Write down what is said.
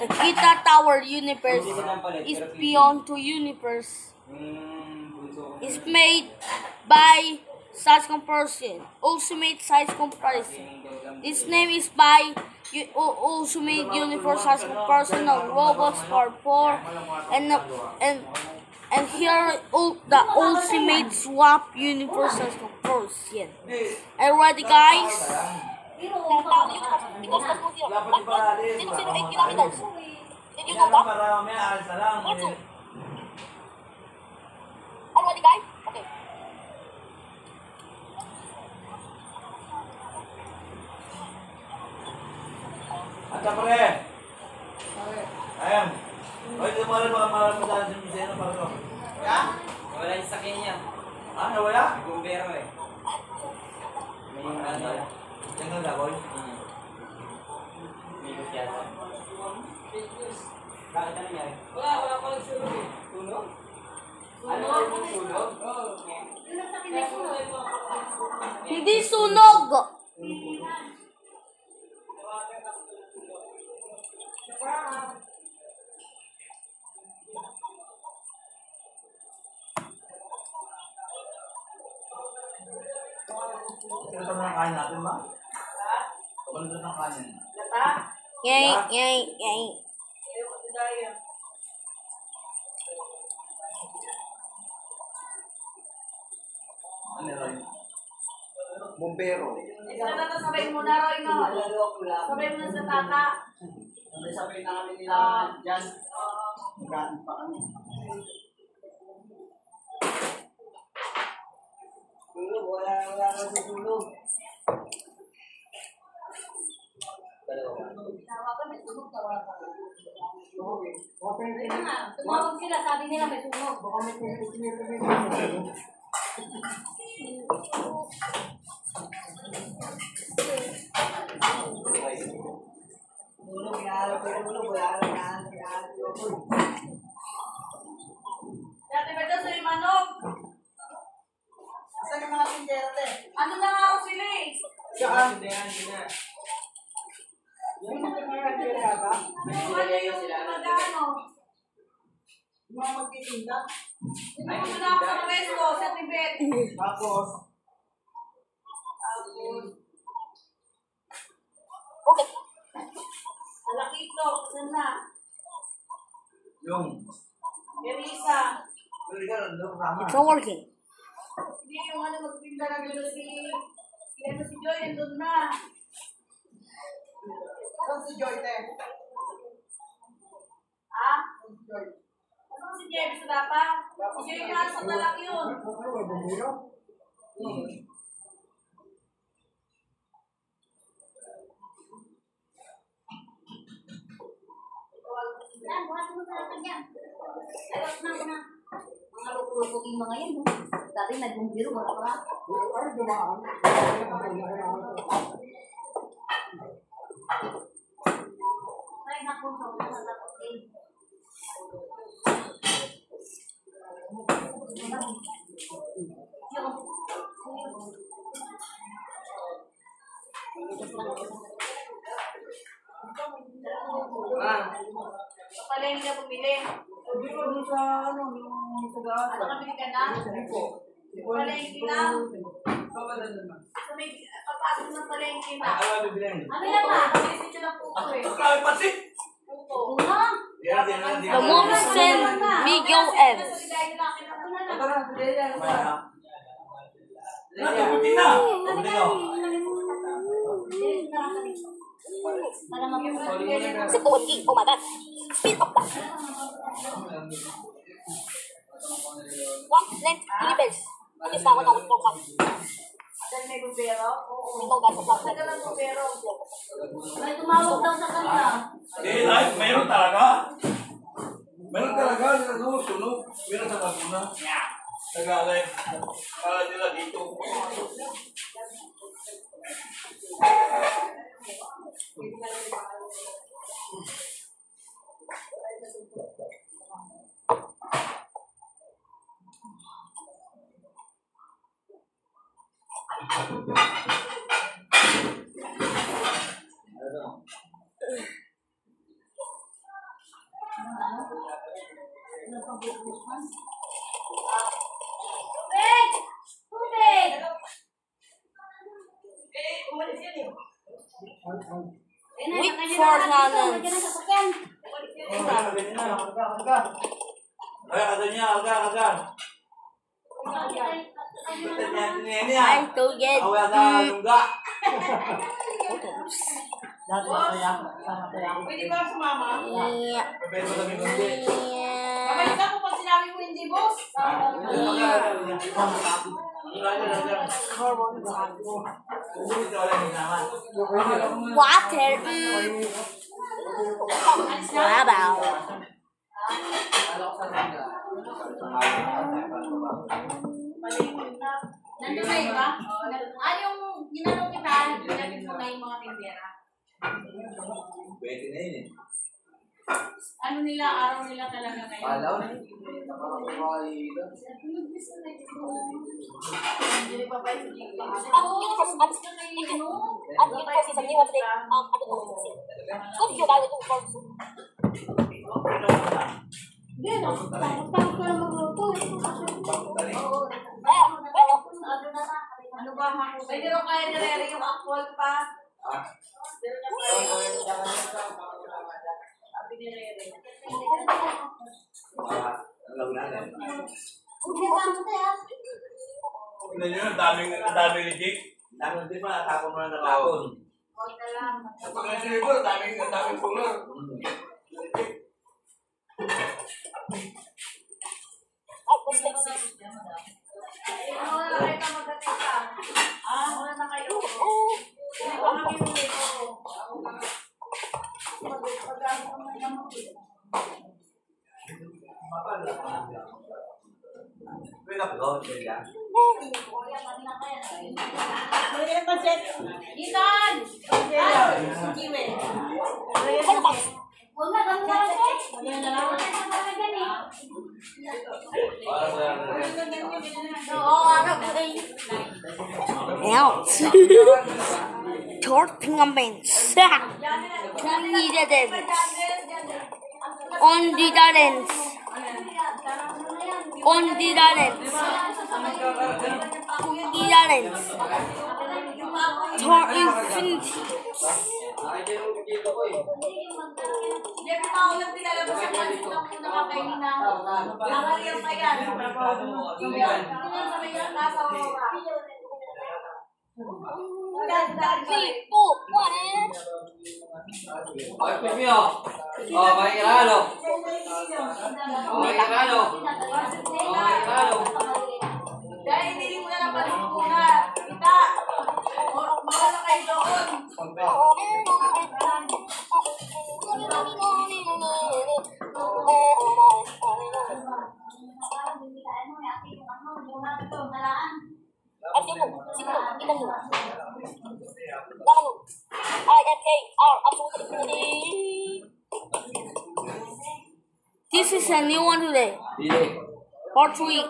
The Guitar Tower universe is beyond to universe. Is made by size comparison, ultimate size comparison. This name is by ultimate universe size comparison of robots for 4 and here the ultimate swap universe size comparison. Are you ready, guys? Did you know that? Are you ready, guys? Okay. Ada pre. Ayam. Oh, itu malam malam sa Miseno para ko. Ya? Wala yung sakyan niya. Ah, nawala? Bumbero eh. May ano. Yan ang laboy. May lusyasa. Bakit ano nangyari? Wala pa lang sunog eh. Sunog? Ano yung sunog? Oo. Hindi sunog! Ito na kain natin ba? Ha? Ito na kain. Lata? Yay, yay, yay. Ayaw ko daya. Ano rin? Bombero. Sabay mo na rin no. Sabay mo na sa tata. Sabay na kami nila dyan. Magkaan pa kami. Tulog, wala na susulog. Tawagan, may sunog, tawagan. Okay. Tumawag sila, sabi nila may sunog. Baka may pinipinip. Tulog, yaro ko tulog, yaro yan. Dati ba ito sa Imanong? Saan yung mga pinjerte? Ano na nga ako sila eh? Saan? Yung ano yung magano? Yung mga magtitinda. Yung mga na ako sa Westco, sa Tibet. Tapos, Okay. Alakito, saan na? yung Erisa. It's not working. Hindi yung ano magpinda na gano'n si Joy, nandun na. saan si Joy, te? Ha? Ano si Jebby sa dapa? Si Joy yung nasa talak yun. Yan, buhatin mo sa lahat yan. Ayos na ko na. Mga lupo-lupuking mga yan, no? Dati nag-bumbiro, wala pa. Ay, naku, sa mga natin. Kapalengke na bumili. Sabi ko doon sa, ano, yung sa Ano kabili ka na? Palengke na. So may kapasok ng palengke na. Ano yan na? Kasi siya ng puto eh. Puto. The mom sent Miguel Evans. Para mapapagod. Si Cody, oh my god. Speed of that. One length universe. What is that? What is that? Dahil may bumbero? Oo. Ito ba? Taga ng bumbero. May tumawag daw sa kanila. Mayroon talaga. Meron talaga. Sunog. Meron sa Laguna. Tagalog. Kala nila dito. Tubig! Tubig! Wait for Nanans. Ay, agad niya, agad. I to get Awal ka, lungga. Pwede ba sumama? yeah. Pwede ba kami kundi? Kamay ka po pag sinabi mo hindi, boss. Water. Sabaw. Nandun na iba? Yung ginanong kita, ginanong mo na yung mga tindera. Pwede na yun eh. Ano nila, araw nila talaga ngayon. Alaw na. Hindi pa ba yung ano ba ha? Pwede rin kaya nire yung actual pa. Sabi ni Rere. Alaw na rin. Tignan nyo, ang daming ni Jake. Daming din pa, tapon mo na nakapon. Huwag na lang. Pag nasiliguro, daming pular. Wala na kayo magating ka. Wala na kayo. Wala na kayo. Pwede na po, pwede na. Ethan! Jiwe. Huwag na, ganun ka kasi. Wala na lang. Para sa Oo, harap ko kayo. Out. Torting a bench. On the dance. On the dance. Tor infinity. Hindi ko maulang pinalabas ang pansin lang po nakakainin na. Nakaliyan pa yan. Tingnan sa may nasa aurora. 3, 2, 1. Ay, Pemio. Oh, makikiralo. Makikiralo. Makikiralo. Dahil hindi mo na lang palipunan. Kita! Mawala kayo doon. This is a new one today. Dili. Part 3.